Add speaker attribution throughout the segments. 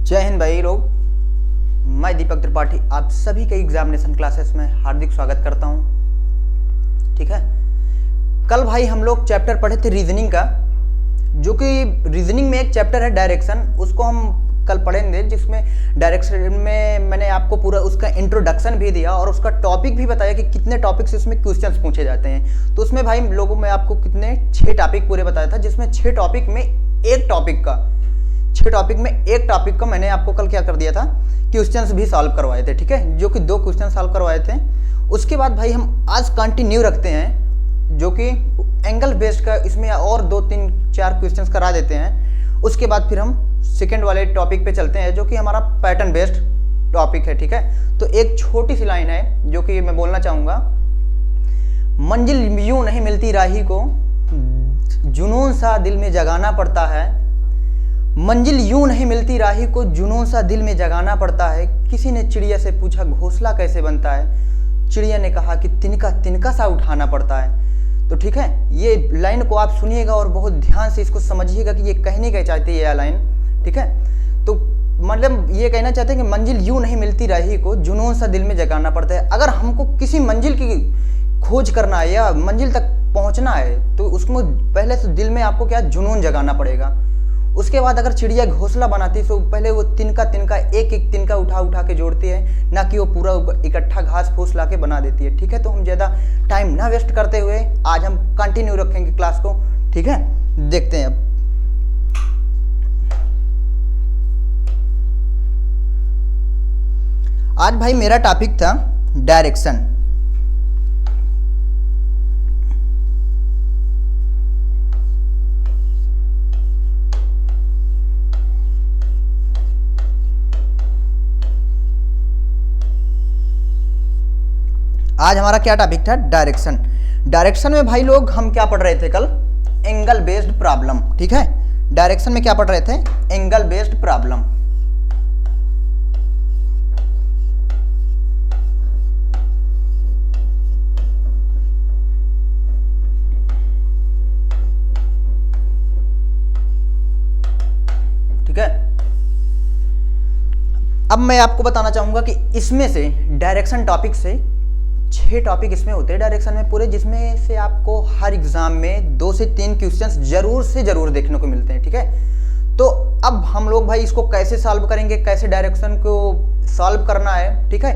Speaker 1: जय हिंद भाई लोग, मैं दीपक त्रिपाठी आप सभी के एग्जामिनेशन क्लासेस में हार्दिक स्वागत करता हूं। ठीक है, कल भाई हम लोग चैप्टर पढ़े थे रीजनिंग का, जो कि रीजनिंग में एक चैप्टर है डायरेक्शन, उसको हम कल पढ़ेंगे, जिसमें डायरेक्शन में मैंने आपको पूरा उसका इंट्रोडक्शन भी दिया और उसका टॉपिक भी बताया कि कितने टॉपिक से उसमें क्वेश्चंस पूछे जाते हैं। तो उसमें भाई लोगों में आपको कितने 6 टॉपिक पूरे बताया था, जिसमें 6 टॉपिक में एक टॉपिक का मैंने आपको कल क्या कर दिया था, क्वेश्चंस भी सॉल्व करवाए थे। ठीक है, जो कि 2 क्वेश्चन सॉल्व करवाए थे। उसके बाद भाई हम आज कंटिन्यू रखते हैं, जो कि एंगल बेस्ड का, इसमें और 2-3-4 क्वेश्चंस करा देते हैं। उसके बाद फिर हम सेकेंड वाले टॉपिक पे चलते हैं, जो कि हमारा पैटर्न बेस्ड टॉपिक है। ठीक है, तो एक छोटी सी लाइन है जो कि मैं बोलना चाहूँगा, मंजिल यूं नहीं मिलती राही को, जुनून सा दिल में जगाना पड़ता है। मंजिल यूं नहीं मिलती राही को, जुनून सा दिल में जगाना पड़ता है। किसी ने चिड़िया से पूछा घोंसला कैसे बनता है, चिड़िया ने कहा कि तिनका तिनका सा उठाना पड़ता है। तो ठीक है, ये लाइन को आप सुनिएगा और बहुत ध्यान से इसको समझिएगा कि ये कहने क्या चाहती है यह लाइन। ठीक है, तो मतलब ये कहना चाहते हैं कि मंजिल यूं नहीं मिलती राही को, जुनून सा दिल में जगाना पड़ता है। अगर हमको किसी मंजिल की खोज करना है या मंजिल तक पहुंचना है, तो उसको पहले से दिल में आपको क्या जुनून जगाना पड़ेगा। उसके बाद अगर चिड़िया घोंसला बनाती तो पहले वो तिनका तिनका एक एक तिनका उठा के जोड़ती है, ना कि वो पूरा इकट्ठा घास फूस ला के बना देती है। ठीक है, तो हम ज़्यादा टाइम ना वेस्ट करते हुए आज हम कंटिन्यू रखेंगे क्लास को। ठीक है, देखते हैं अब। आज भाई मेरा टॉपिक था डायरेक्शन। आज हमारा क्या टॉपिक था, डायरेक्शन। डायरेक्शन में भाई लोग हम क्या पढ़ रहे थे कल, एंगल बेस्ड प्रॉब्लम। ठीक है, डायरेक्शन में क्या पढ़ रहे थे, एंगल बेस्ड प्रॉब्लम। ठीक है, अब मैं आपको बताना चाहूंगा कि इसमें से डायरेक्शन टॉपिक से 6 टॉपिक इसमें होते हैं डायरेक्शन में पूरे, जिसमें से आपको हर एग्जाम में 2 से 3 क्वेश्चंस जरूर से जरूर देखने को मिलते हैं। ठीक है, तो अब हम लोग भाई इसको कैसे सॉल्व करेंगे, कैसे डायरेक्शन को सॉल्व करना है, ठीक है,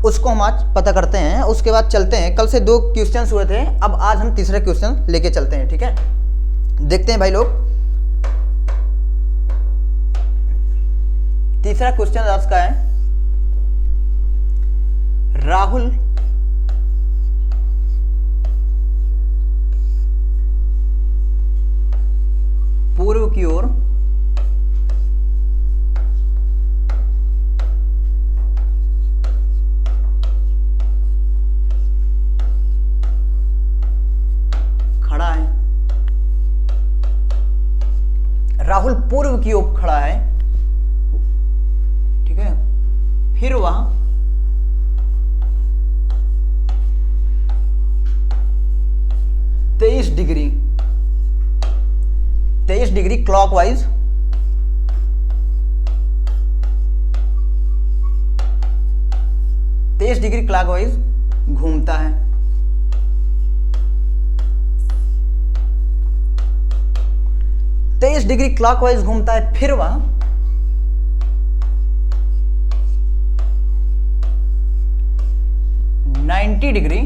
Speaker 1: उसको हम आज पता करते हैं। उसके बाद चलते हैं, कल से 2 क्वेश्चंस हुए थे, अब आज हम तीसरा क्वेश्चन लेके चलते हैं। ठीक है, देखते हैं भाई लोग। तीसरा क्वेश्चन आज का है, राहुल पूर्व की ओर खड़ा है। राहुल पूर्व की ओर खड़ा है। ठीक है, फिर वह 23 डिग्री क्लॉकवाइज घूमता है। डिग्री क्लॉकवाइज घूमता है, फिर वह 90 डिग्री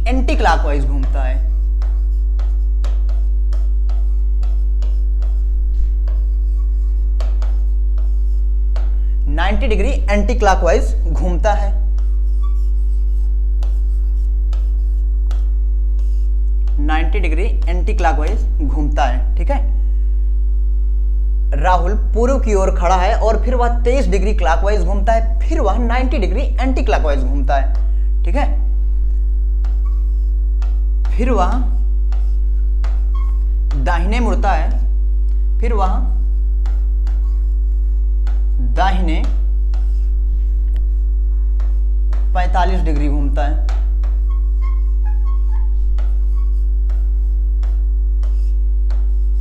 Speaker 1: एंटी क्लॉकवाइज घूमता है। 90 डिग्री एंटी क्लॉकवाइज घूमता है। 90 डिग्री एंटी क्लॉकवाइज घूमता है। ठीक है, राहुल पूर्व की ओर खड़ा है और फिर वह 23 डिग्री क्लॉकवाइज घूमता है, फिर वह 90 डिग्री एंटी क्लॉकवाइज घूमता है। ठीक है, फिर वह दाहिने मुड़ता है, फिर वह दाहिने 45 डिग्री घूमता है।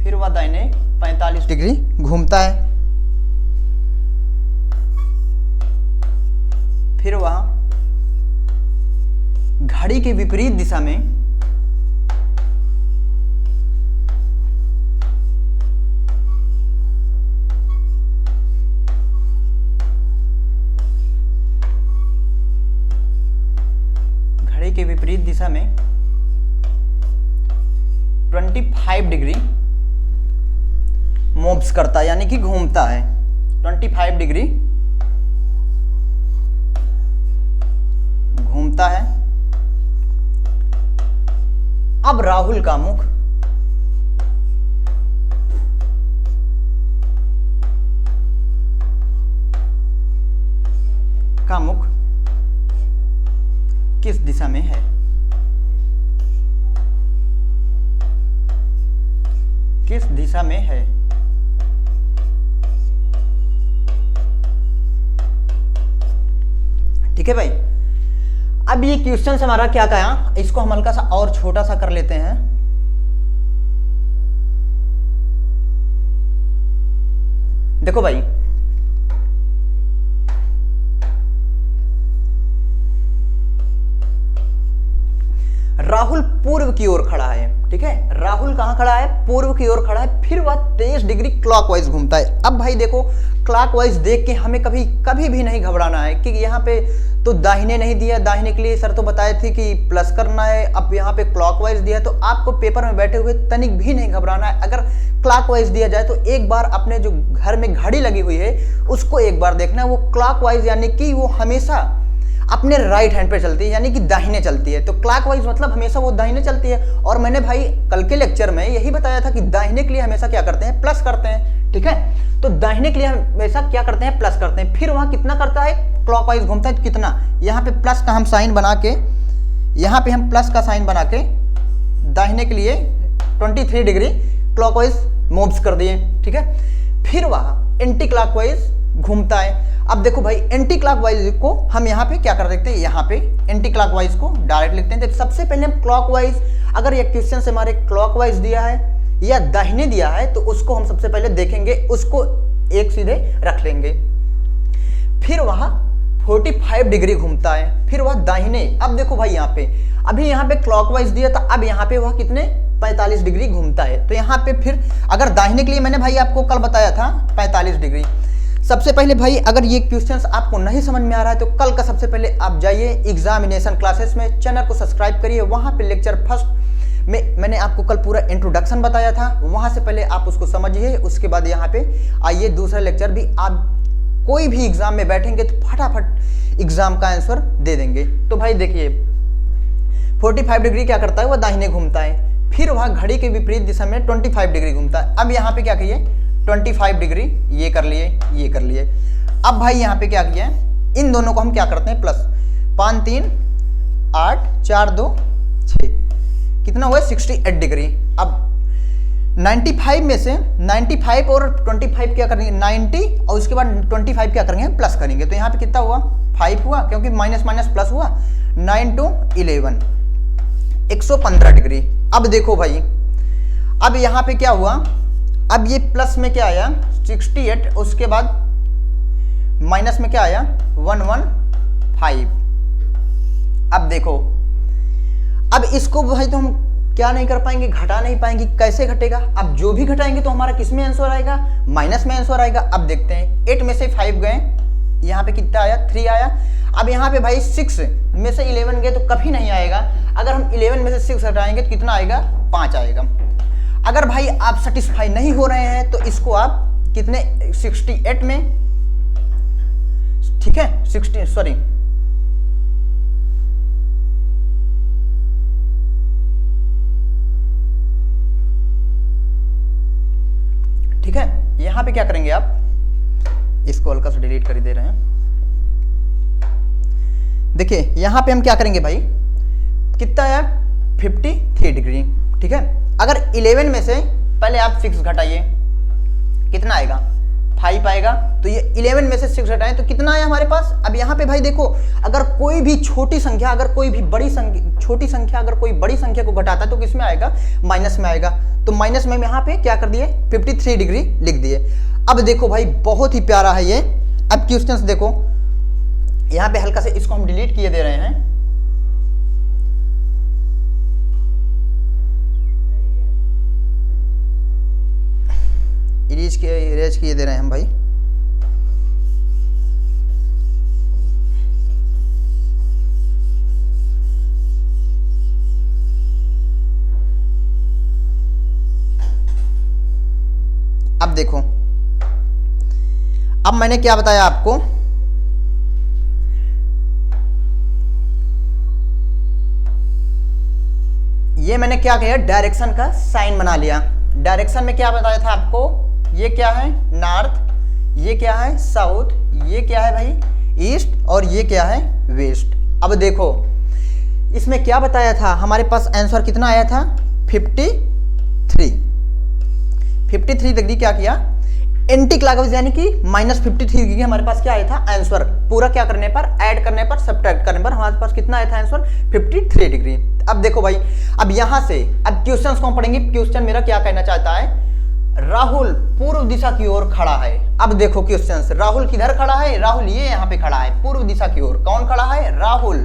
Speaker 1: फिर वह दाहिने 45 डिग्री घूमता है। फिर वह घड़ी के विपरीत दिशा में में 25 डिग्री मूव्स करता है, यानी कि घूमता है। 25 डिग्री घूमता है। अब राहुल का मुख किस दिशा में है? किस दिशा में है? ठीक है भाई। अब ये क्वेश्चन हमारा क्या कहा, इसको हम हल्का सा और छोटा सा कर लेते हैं। देखो भाई, राहुल पूर्व की ओर खड़ा है। ठीक है, राहुल कहां खड़ा है? पूर्व की ओर खड़ा है। फिर वह 23 डिग्री क्लॉकवाइज घूमता है। अब भाई देखो, क्लॉकवाइज देख के हमें कभी भी नहीं घबराना है कि यहाँ पे तो दाहिने नहीं दिया, दाहिने के लिए सर तो बताए थे कि प्लस करना है। अब यहाँ पे क्लॉकवाइज दिया, तो आपको पेपर में बैठे हुए तनिक भी नहीं घबराना है। अगर क्लॉकवाइज दिया जाए तो एक बार अपने जो घर में घड़ी लगी हुई है उसको एक बार देखना है। वो क्लॉकवाइज यानी कि वो हमेशा अपने राइट हैंड पे चलती है, यानी कि दाहिने चलती है। तो क्लॉकवाइज मतलब हमेशा वो दाहिने चलती है। और मैंने भाई कल के लेक्चर में यही बताया था कि दाहिने के लिए हमेशा क्या करते हैं? प्लस करते हैं। ठीक है, तो दाहिने के लिए हमेशा क्या करते हैं? प्लस करते हैं। फिर वहां कितना करता है? क्लॉकवाइज घूमता है। तो कितना? यहाँ पे प्लस का हम साइन बना के, यहाँ पे हम प्लस का साइन बना के दाहिने के लिए 23 डिग्री क्लॉकवाइज मूव्स कर दिए। ठीक है, फिर वह एंटी क्लॉकवाइज घूमता है। अब देखो भाई, एंटी क्लॉकवाइज को हम यहाँ पे क्या कर देते हैं? यहाँ पे एंटी क्लॉकवाइज को डायरेक्ट लिखते हैं। तो सबसे पहले हम क्लॉकवाइज, अगर ये क्वेश्चन से हमारे क्लॉकवाइज दिया है या दाहिने दिया है तो उसको हम सबसे पहले देखेंगे, उसको एक सीधे रख लेंगे। फिर वह 45 डिग्री घूमता है। फिर वह दाहिने, अब देखो भाई यहाँ पे, अभी यहाँ पे क्लॉकवाइज दिया था, अब यहाँ पे वह कितने? 45 डिग्री घूमता है। तो यहाँ पे फिर अगर दाहिने के लिए मैंने भाई आपको कल बताया था 45 डिग्री। सबसे पहले भाई, अगर ये क्वेश्चंस आपको नहीं समझ में आ रहा है तो कल का सबसे पहले आप जाइए एग्जामिनेशन क्लासेस में, चैनल को सब्सक्राइब करिए। वहाँ पे लेक्चर फर्स्ट में मैंने आपको कल पूरा इंट्रोडक्शन बताया था, वहाँ से पहले आप उसको समझिए। उसके बाद यहाँ पे आइए, दूसरा लेक्चर भी आप कोई भी एग्जाम में बैठेंगे तो फटाफट एग्जाम का आंसर दे देंगे। तो भाई देखिए, 45 डिग्री क्या करता है? वह दाहिने घूमता है। फिर वह घड़ी के विपरीत दिशा में 25 डिग्री घूमता है। अब यहाँ पे क्या कहिए? 25 डिग्री ये कर लिए, ये कर लिए। अब भाई यहाँ पे क्या किया है? इन दोनों को हम क्या करते हैं? प्लस 5 3 8 4 2 6, कितना हुआ? 68 डिग्री। अब 95 में से 95 और 25 क्या करेंगे? 90, और उसके बाद 25 क्या करेंगे? प्लस करेंगे। तो यहाँ पे कितना हुआ? 5 हुआ, क्योंकि माइनस माइनस प्लस हुआ। 9 2 11, 115 डिग्री। अब देखो भाई, अब यहाँ पे क्या हुआ? अब ये प्लस में क्या आया? 68, उसके बाद माइनस में क्या आया? 115। अब देखो, अब इसको भाई तो हम क्या नहीं कर पाएंगे? घटा नहीं पाएंगे। कैसे घटेगा? अब जो भी घटाएंगे तो हमारा किस में आंसर आएगा? माइनस में आंसर आएगा। अब देखते हैं, 8 में से 5 गए, यहाँ पे कितना आया? 3 आया। अब यहाँ पे भाई 6 में से 11 गए तो कभी नहीं आएगा। अगर हम 11 में से 6 हटाएंगे तो कितना आएगा? 5 आएगा। अगर भाई आप सेटिस्फाई नहीं हो रहे हैं तो इसको आप कितने? 68 में, ठीक है, 60 सॉरी, ठीक है, यहां पे क्या करेंगे आप? इसको हल्का सा डिलीट कर दे रहे हैं। देखिए यहां पे हम क्या करेंगे भाई? कितना आया? 53 डिग्री। ठीक है, अगर 11 में से पहले आप 6 घटाइए, कितना आएगा? 5 आएगा। तो ये 11 में से 6 घटाएं तो कितना आया हमारे पास? अब यहाँ पे भाई देखो, अगर कोई भी छोटी संख्या, अगर कोई भी बड़ी संख्या, छोटी संख्या अगर कोई बड़ी संख्या को घटाता है तो किस में आएगा? माइनस में आएगा। तो माइनस में यहाँ पे क्या कर दिए? 53 डिग्री लिख दिए। अब देखो भाई, बहुत ही प्यारा है ये। अब क्वेश्चंस देखो, यहाँ पे हल्का से इसको हम डिलीट किए दे रहे हैं। इरेज किए दे रहे हैं हम भाई। अब देखो, अब मैंने क्या बताया आपको, ये मैंने क्या किया, डायरेक्शन का साइन बना लिया। डायरेक्शन में क्या बताया था आपको, ये क्या है नॉर्थ, ये क्या है साउथ, ये क्या है भाई ईस्ट, और ये क्या है वेस्ट। अब देखो इसमें क्या बताया था, हमारे पास आंसर कितना आया था 53 डिग्री। क्या किया, एंटी क्लॉकवाइज यानी कि -53 डिग्री हमारे पास क्या आया था आंसर। पूरा क्या करने पर, ऐड करने पर, सब्ट्रैक्ट करने पर हमारे पास कितना आया था आंसर 53 डिग्री। अब देखो भाई, अब यहां से अब क्वेश्चंस को पढ़ेंगे। क्वेश्चन मेरा क्या कहना चाहता है, राहुल पूर्व दिशा की ओर खड़ा है। अब देखो क्वेश्चंस, राहुल किधर खड़ा है, राहुल ये यहां पे खड़ा है पूर्व दिशा की ओर। कौन खड़ा है, राहुल,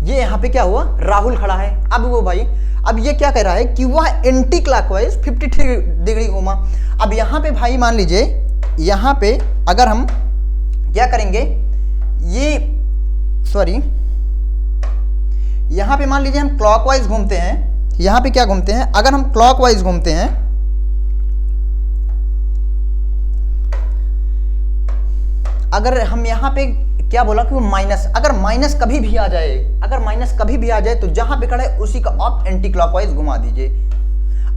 Speaker 1: ये यहां पे क्या हुआ, राहुल खड़ा है। अब वो भाई, अब ये क्या कह रहा है कि वह एंटी क्लॉकवाइज 53 डिग्री घूमा। अब यहां पे भाई मान लीजिए, यहां पे अगर हम क्या करेंगे, ये सॉरी, यहां पे मान लीजिए हम क्लॉकवाइज घूमते हैं, यहां पे क्या घूमते हैं, अगर हम क्लॉकवाइज घूमते हैं, अगर हम यहां पे क्या बोला कि वो माइनस, अगर माइनस कभी भी आ जाए, अगर माइनस कभी भी आ जाए तो जहां पे खड़ा है उसी का आप एंटी क्लॉकवाइज घुमा दीजिए।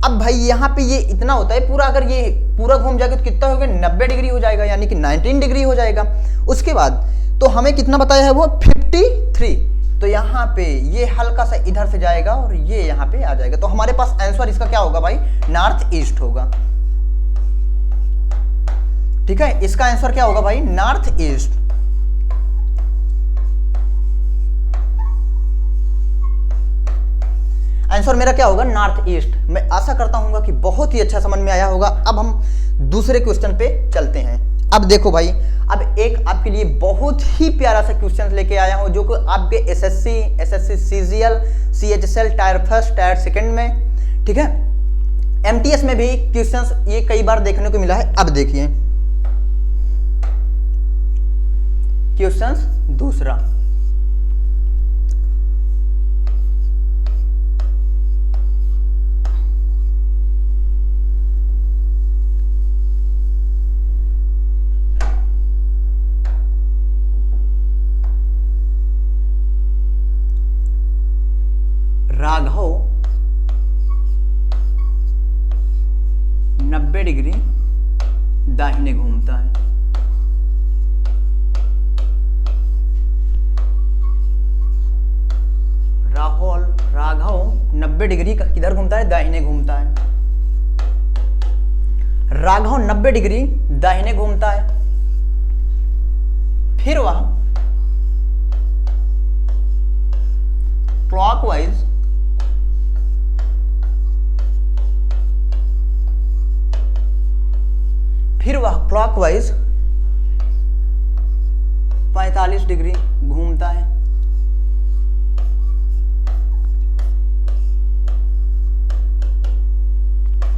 Speaker 1: अब भाई यहां पे ये इतना होता है पूरा, अगर ये पूरा घूम जाएगा तो कितना हो गया 90 डिग्री हो जाएगा, यानी कि 19 डिग्री हो जाएगा। उसके बाद तो हमें कितना बताया है वो 53, तो यहाँ पे ये हल्का सा इधर से जाएगा और ये यहाँ पे आ जाएगा। तो हमारे पास आंसर इसका क्या होगा भाई, नॉर्थ ईस्ट होगा। ठीक है, इसका आंसर क्या होगा भाई, नॉर्थ ईस्ट। आंसर मेरा क्या होगा, नॉर्थ ईस्ट। मैं आशा करता हूं कि बहुत ही अच्छा समझ में आया होगा। अब हम दूसरे क्वेश्चन पे चलते हैं। अब देखो भाई, अब एक आपके लिए बहुत ही प्यारा सा क्वेश्चन लेके आया हूं, जो कि आपके SSC CGL CHSL tyre first tier second में, ठीक है, एमटीएस में भी क्वेश्चंस ये कई बार देखने को मिला है। अब देखिए क्वेश्चंस दूसरा, राघव 90 डिग्री दाहिने घूमता है। राघव 90 डिग्री का किधर घूमता है, दाहिने घूमता है। राघव 90 डिग्री दाहिने घूमता है, फिर वह क्लॉकवाइज फिर वह क्लॉकवाइज 45 डिग्री घूमता है।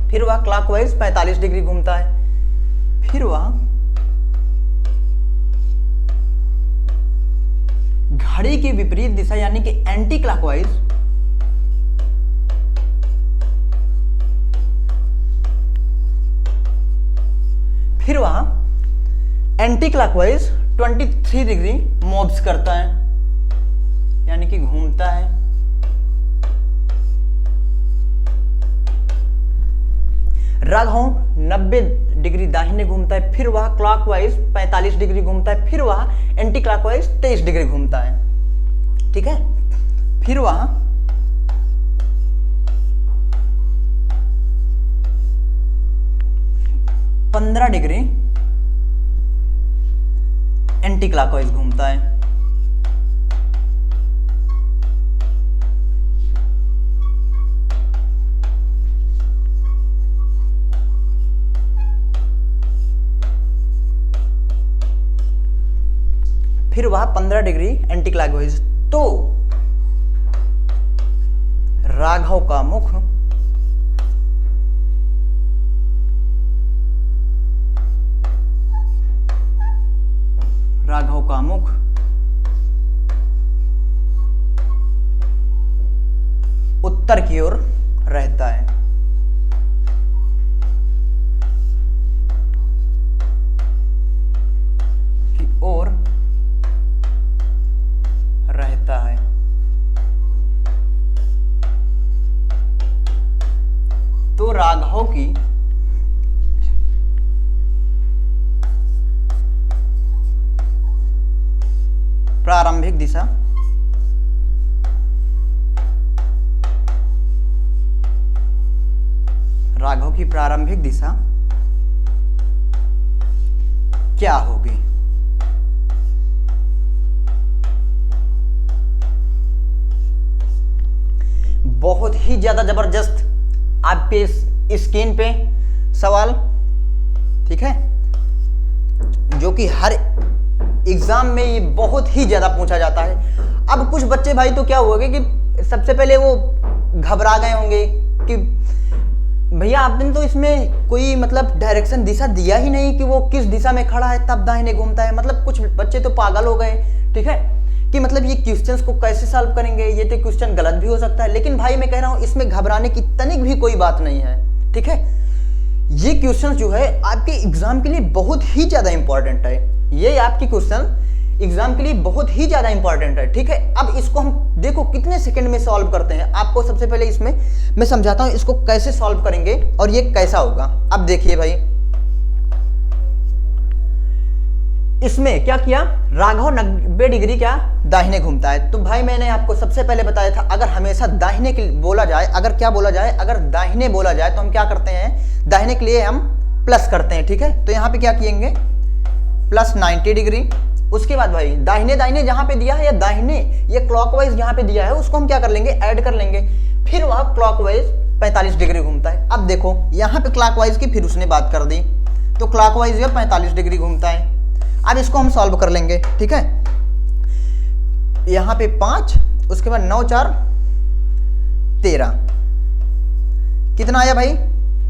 Speaker 1: फिर वह क्लॉकवाइज 45 डिग्री घूमता है। फिर वह घड़ी की विपरीत दिशा यानी कि एंटी क्लॉकवाइज फिर वह एंटी क्लॉकवाइज 23 डिग्री मूव्स करता है, यानी कि घूमता है। राघव 90 डिग्री दाहिने घूमता है, फिर वह क्लॉकवाइज 45 डिग्री घूमता है, फिर वह एंटी क्लॉकवाइज 23 डिग्री घूमता है। ठीक है, फिर वह 15 डिग्री एंटी क्लॉकवाइज घूमता है। फिर वह 15 डिग्री एंटी क्लॉकवाइज। तो राघव का मुख उत्तर की ओर रहता है। की ओर रहता है। तो राघव की प्रारंभिक दिशा क्या होगी? बहुत ही ज्यादा जबरदस्त आपके स्क्रीन पे सवाल, ठीक है, जो कि हर एग्जाम में ये बहुत ही ज्यादा पूछा जाता है। अब कुछ बच्चे भाई तो क्या हुआ कि सबसे पहले वो घबरा गए होंगे कि भैया आपने तो इसमें कोई मतलब डायरेक्शन दिशा दिया ही नहीं कि वो किस दिशा में खड़ा है तब दाहिने घूमता है। मतलब कुछ बच्चे तो पागल हो गए, ठीक है, कि मतलब ये क्वेश्चंस को कैसे सॉल्व करेंगे, ये तो क्वेश्चन गलत भी हो सकता है। लेकिन भाई मैं कह रहा हूं इसमें घबराने की तनिक भी कोई बात नहीं है, ठीक है। ये क्वेश्चन जो है आपके एग्जाम के लिए बहुत ही ज्यादा इंपॉर्टेंट है। ये आपकी क्वेश्चन एग्जाम के लिए बहुत ही ज्यादा इंपॉर्टेंट है, ठीक है। अब इसको हम देखो कितने सेकंड में सॉल्व करते हैं। आपको सबसे पहले इसमें मैं समझाता हूं इसको कैसे सॉल्व करेंगे और ये कैसा होगा। अब देखिए भाई, इसमें क्या किया, राघव 90 डिग्री क्या दाहिने घूमता है। तो भाई मैंने आपको सबसे पहले बताया था अगर हमेशा दाहिने के बोला जाए, अगर क्या बोला जाए, अगर दाहिने बोला जाए तो हम क्या करते हैं, दाहिने के लिए हम प्लस करते हैं, ठीक है। तो यहां पे क्या किएंगे, प्लस 90 डिग्री। उसके बाद भाई दाहिने दाहिने जहां पे दिया है या दाहिने ये क्लॉकवाइज जहां पे दिया है उसको हम क्या कर लेंगे, ऐड कर लेंगे। फिर वह क्लॉकवाइज 45 डिग्री घूमता है। अब देखो यहां पे क्लॉकवाइज की फिर उसने बात कर दी, तो क्लॉकवाइज ये 45 डिग्री घूमता है। अब इसको हम सॉल्व कर लेंगे, ठीक है। यहां पे 5, उसके बाद 9 4 13, कितना आया भाई,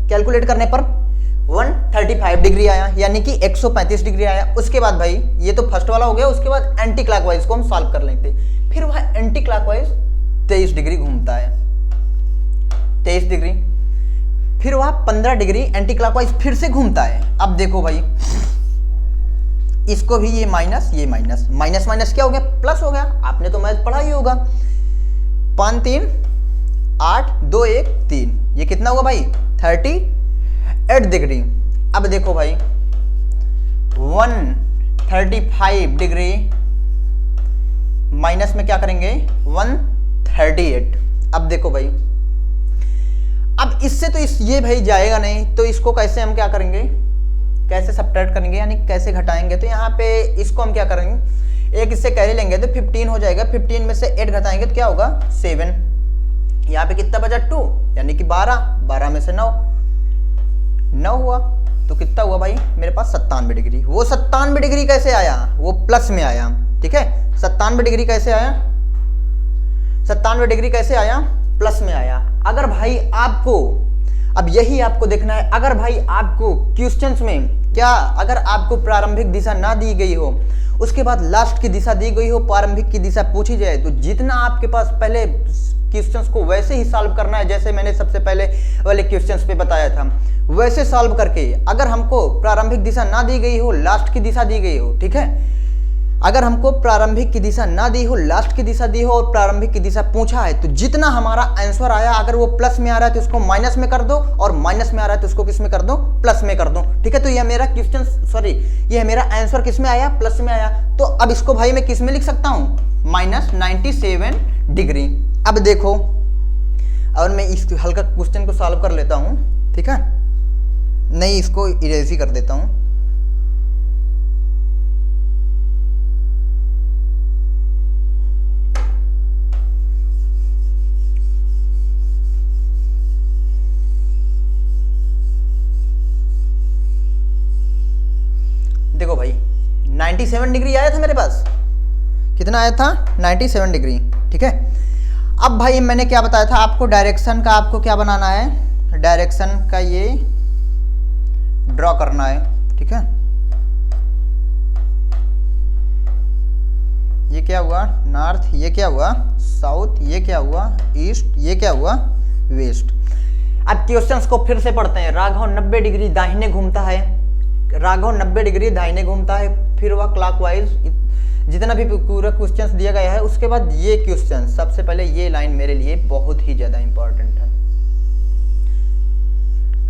Speaker 1: कैलकुलेट करने पर 135 डिग्री आया, यानी कि 135 डिग्री आया। उसके बाद भाई ये तो फर्स्ट वाला हो गया, उसके बाद एंटी क्लॉकवाइज को हम सॉल्व कर लेते। फिर वह एंटी क्लॉकवाइज 23 डिग्री घूमता है, 23 डिग्री। फिर वह 15 डिग्री एंटी क्लॉकवाइज फिर से घूमता है। अब देखो भाई इसको भी ये माइनस, ये माइनस, माइनस माइनस क्या हो गया, प्लस हो गया। आपने तो मैथ पढ़ा ही होगा। 5 3 8 2 1 3, ये कितना हुआ भाई, 38 डिग्री। अब देखो भाई 135 डिग्री माइनस में क्या करेंगे, 138। अब देखो भाई, अब इससे तो ये भाई जाएगा नहीं, तो इसको कैसे हम क्या करेंगे, कैसे सब्ट्रैक्ट करेंगे, यानी कैसे घटाएंगे। तो यहाँ पे इसको हम क्या करेंगे, एक इससे कैरी लेंगे तो 15 हो जाएगा। 15 में से 8 घटाएंगे तो क्या होगा, 7। यहाँ पे कितना बचा, 2, यानी कि 12, 12 में से 9 हुआ, तो कितना हुआ भाई मेरे पास 97 डिग्री। वो 97 डिग्री कैसे आया, वो प्लस में आया, ठीक है। 97 डिग्री कैसे आया, 97 डिग्री कैसे आया, प्लस में आया। अगर भाई आपको, अब यही आपको देखना है, अगर भाई आपको क्वेश्चंस में क्या, अगर आपको प्रारंभिक दिशा ना दी गई हो, उसके बाद लास्ट की दिशा दी गई हो, प्रारंभिक की दिशा पूछी जाए, तो जितना आपके पास पहले क्वेश्चंस को वैसे ही सॉल्व करना है, जैसे मैंने सबसे पहले वाले क्वेश्चंस पे बताया था, वैसे सॉल्व करके, अगर हमको प्रारंभिक दिशा ना दी गई हो, लास्ट की दिशा दी गई हो, ठीक है, अगर हमको प्रारंभिक की दिशा ना दी हो, लास्ट की दिशा दी हो और प्रारंभिक की दिशा पूछा है, तो जितना हमारा आंसर आया, अगर वो प्लस में आ रहा है तो उसको माइनस में कर दो, और माइनस में आ रहा है तो उसको किस में कर दो, प्लस में कर दो, ठीक है। तो ये मेरा क्वेश्चन, सॉरी, ये मेरा आंसर किस में आया, प्लस में आया। तो अब इसको भाई मैं किस में लिख सकता हूँ, -97 डिग्री। अब देखो, और मैं इस हल्का क्वेश्चन को सॉल्व कर लेता हूँ, ठीक है, नहीं इसको इरेज ही कर देता हूँ। देखो भाई 97 डिग्री आया था मेरे पास, कितना आया था 97 डिग्री। ठीक है, अब भाई मैंने क्या बताया था आपको, डायरेक्शन का आपको क्या बनाना है, डायरेक्शन का ये ड्रॉ करना है। ठीक है, ये क्या हुआ नॉर्थ, ये क्या हुआ साउथ, ये क्या हुआ ईस्ट, ये क्या हुआ वेस्ट। अब क्वेश्चंस को फिर से पढ़ते हैं। राघव 90 डिग्री दाहिने घूमता है, राघव 90 डिग्री दाहिने घूमता है, फिर वह क्लॉकवाइज, जितना भी पूरा क्वेश्चंस दिया गया है। उसके बाद ये क्वेश्चन, सबसे पहले ये लाइन मेरे लिए बहुत ही ज्यादा इंपॉर्टेंट है।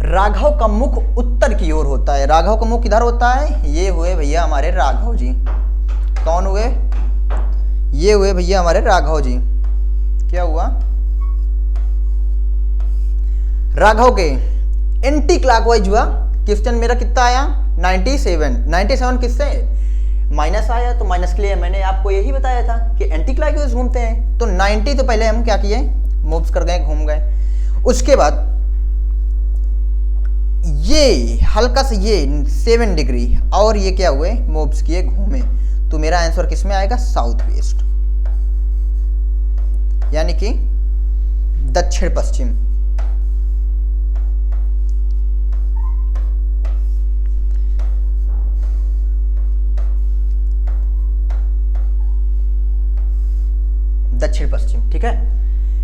Speaker 1: राघव का मुख उत्तर की ओर होता है, राघव का मुख किधर होता है, ये हुए भैया हमारे राघव जी। कौन हुए, ये हुए भैया हमारे राघव जी। क्या हुआ, राघव के एंटी क्लॉकवाइज हुआ। क्वेश्चन मेरा कितना आया 97 किससे माइनस आया, तो माइनस के लिए मैंने आपको यही बताया था कि एंटी क्लॉकवाइज घूमते हैं। तो 90 तो पहले हम क्या किए, मूव्स कर गए, घूम गए। उसके बाद ये हल्का से ये 7 डिग्री और ये क्या हुए, मूव्स किए, घूमे। तो मेरा आंसर किस में आएगा, साउथ वेस्ट, यानी कि दक्षिण पश्चिम। दक्षिण पश्चिम। ठीक है,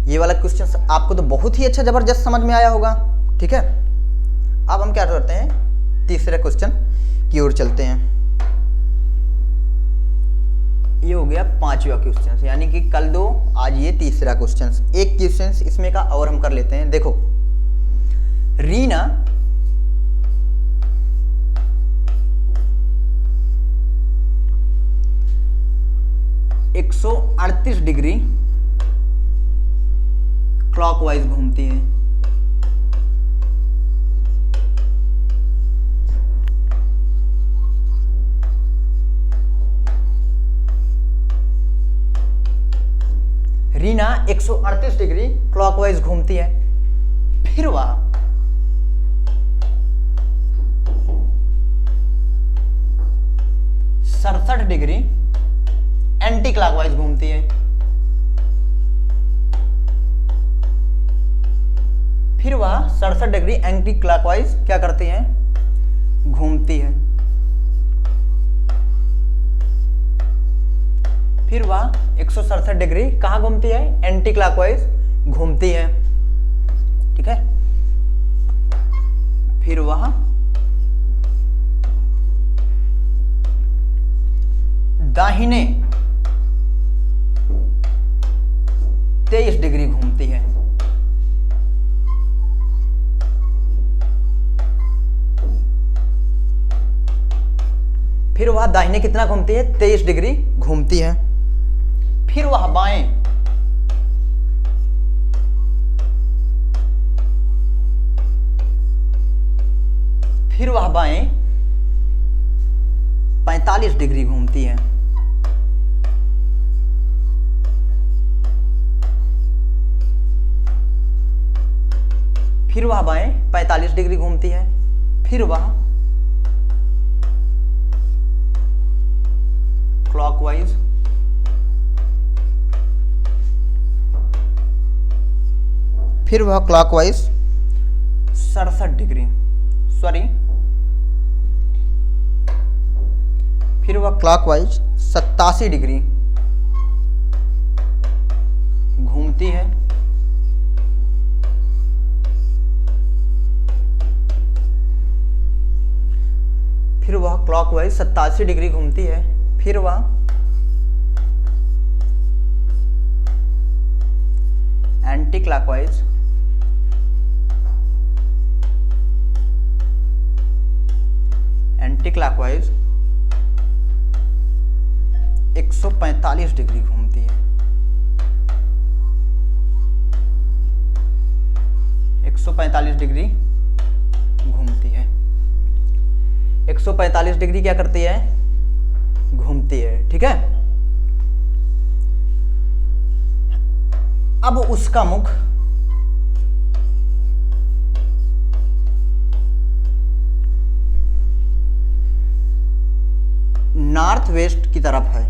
Speaker 1: ये वाला क्वेश्चन आपको तो बहुत ही अच्छा जबरदस्त समझ में आया होगा। ठीक है, अब हम क्या करते हैं, तीसरे क्वेश्चन की ओर चलते हैं। ये हो गया पांचवा क्वेश्चन, यानी कि कल 2 आज ये तीसरा क्वेश्चन। एक क्वेश्चन इसमें का और हम कर लेते हैं। देखो, रीना 138 डिग्री क्लॉकवाइज घूमती है। रीना 138 डिग्री क्लॉकवाइज घूमती है, फिर वह सड़सठ डिग्री एंटी क्लॉकवाइज घूमती है। फिर वह 67 डिग्री एंटी क्लॉकवाइज क्या करती है, घूमती है। फिर वह 167 डिग्री कहां घूमती है, एंटी क्लॉकवाइज घूमती है। ठीक है, फिर वह दाहिने 23 डिग्री घूमती है। फिर वह दाहिने कितना घूमती है, 23 डिग्री घूमती है। फिर वह बाएं 45 डिग्री घूमती है। फिर वह बाएं 45 डिग्री घूमती है। फिर वह क्लॉकवाइज फिर वह क्लॉकवाइज 67 डिग्री फिर वह क्लॉकवाइज 87 डिग्री घूमती है। फिर वह क्लॉकवाइज 87 डिग्री घूमती है। फिर वह एंटी क्लॉकवाइज 145 डिग्री घूमती है। 145 डिग्री घूमती है। 145 डिग्री क्या करती है, घूमती है। ठीक है, अब उसका मुख नॉर्थ वेस्ट की तरफ है।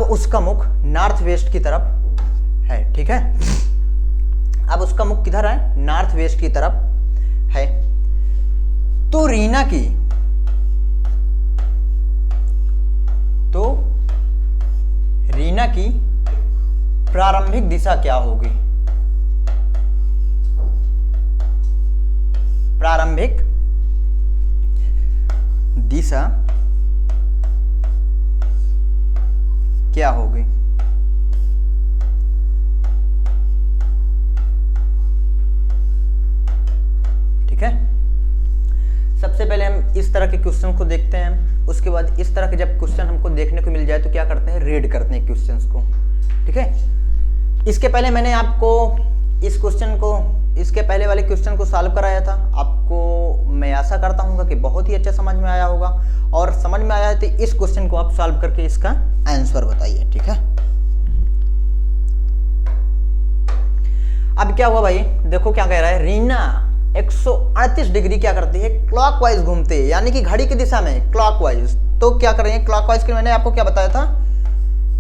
Speaker 1: अब उसका मुख नॉर्थ वेस्ट की तरफ है, ठीक है। अब उसका मुख किधर है? नॉर्थ वेस्ट की तरफ है। तो रीना की प्रारंभिक दिशा क्या होगी? प्रारंभिक दिशा क्या होगी? ठीक है, सबसे पहले हम इस तरह के क्वेश्चन को देखते हैं, उसके बाद इस तरह के जब क्वेश्चन हमको देखने को मिल जाए तो क्या करते हैं? रीड करते हैं क्वेश्चंस को, ठीक है। इसके पहले मैंने आपको इसके पहले वाले क्वेश्चन को सॉल्व कराया था। आपको मैं आशा करता हूँ कि बहुत ही अच्छा समझ में आया होगा, और समझ में आया है तो इस क्वेश्चन को आप सॉल्व करके इसका आंसर बताइए, ठीक है। अब क्या हुआ भाई, देखो क्या कह रहा है, रीना 138 डिग्री क्या करती है? क्लॉकवाइज घूमते हैं, यानी कि घड़ी की दिशा में क्लॉकवाइज। तो क्या करेंगे क्लॉकवाइज के, मैंने आपको क्या बताया था?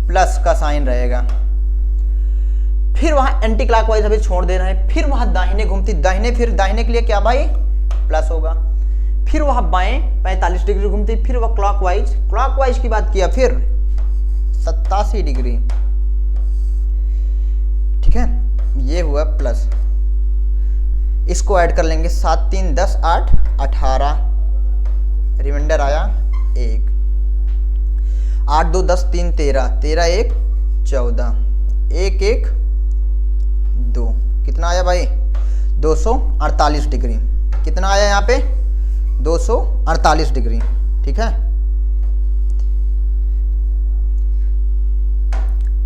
Speaker 1: प्लस का साइन रहेगा। फिर वहां एंटी क्लॉकवाइज अभी छोड़ देना है, फिर वहां दाहिने घूमती, दाहिने, फिर दाहिने के लिए क्या भाई? प्लस होगा। फिर वहां बाएं 45 डिग्री घूमती, फिर वह क्लॉकवाइज की बात किया, फिर 87 डिग्री, ठीक है। ये हुआ प्लस, इसको ऐड कर लेंगे, 7 3 10 8 18, रिमाइंडर आया 1, 8 2 10 3 13, 13 1 14, 1 1 2, कितना आया भाई? 248 डिग्री। कितना आया यहाँ पे? 248 डिग्री, ठीक है।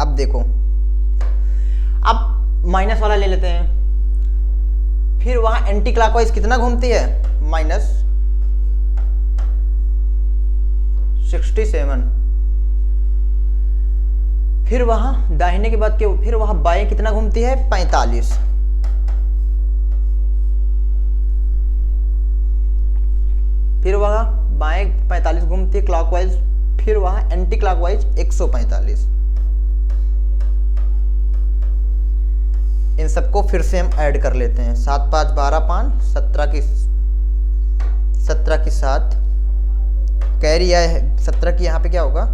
Speaker 1: अब देखो, अब माइनस वाला ले लेते हैं। फिर वहां एंटी क्लॉकवाइज कितना घूमती है? -67। फिर वहां दाहिने के बाद फिर वहां बाएं कितना घूमती है? 45। फिर वहां बाएं 45 घूमती है क्लॉकवाइज, फिर वहां एंटी क्लॉकवाइज 145। इन सबको फिर से हम ऐड कर लेते हैं, 7 5 12 5, 17 की 7, कैरी आया है 17 की, यहाँ पे क्या होगा?